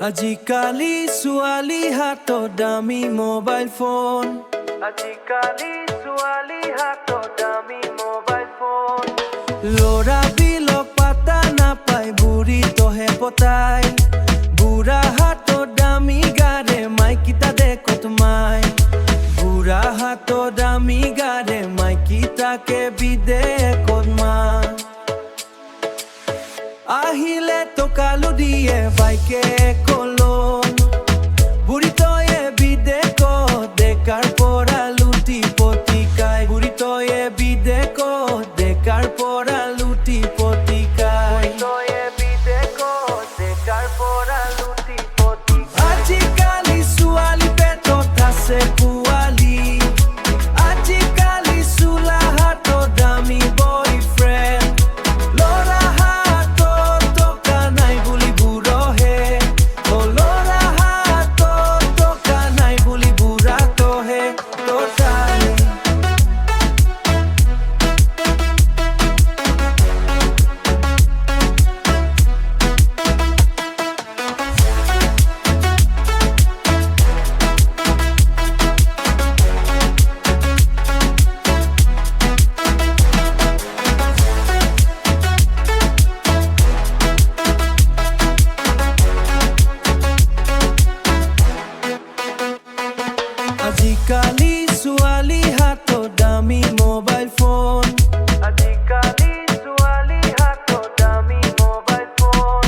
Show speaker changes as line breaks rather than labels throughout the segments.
আজিকালি ছোৱালী হাতত দামী মোবাইল ফোন। আজিকালি ছোৱালী হাতত দামী মোবাইল ফোন। ল'ৰা বিলাক পাতা নাপায়, বুঢ়ীটোহে পতাই। বুঢ়া হাতত দামী গাড়ী, মাইকিটা দেখো তোমায়। বুঢ়া হাতত দামী গাড়ী, মাইকিটাকে বিদেশত মায়। আহিলে টকালো দিয়ে বাইকে কলন। বুঢ়ীটোৱে বিদেশত ডেকাৰ পৰা লুটি পতিকায়। বুঢ়ীটোৱে বিদেশত ডেকাৰ পৰা লুটি পতিকায়। আজিকালি ছোৱালী পেটত আছে পোৱালি। আজিকালি চোলা হাতত দামী বয়ফ্ৰেণ্ড। ল'ৰা হাতত টকা নাই বুলি বুঢ়হে, ল'ৰা হাতত টকা নাই বুলি বুঢ়াটোহে টকাই। আজিকালি ছোৱালী হাতত দামী মোবাইল ফোন। আজিকালি ছোৱালী হাতত দামী মোবাইল ফোন।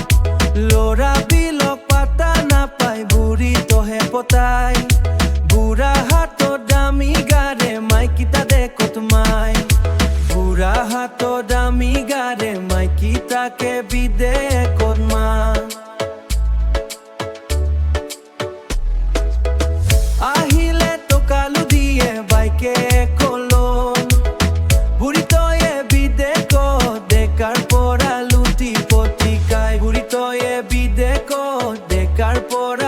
ল'ৰা বিলাক পাতা নাপায়, বুঢ়ীটোহে পতাই। বুঢ়া হাতত দামী গাড়ী, মাইকিটা দেখো তোমায়। বুঢ়া হাতত দামী গাড়ী, মাইকিটাকে বিদেশত মায়। আহিলে টকালো দিয়ে বাইকে কলন। বুঢ়ীটোৱে বিদেশত ডেকাৰ পৰা লুটি পতিকায়। বুঢ়ীটোৱে বিদেশত ডেকাৰ পৰা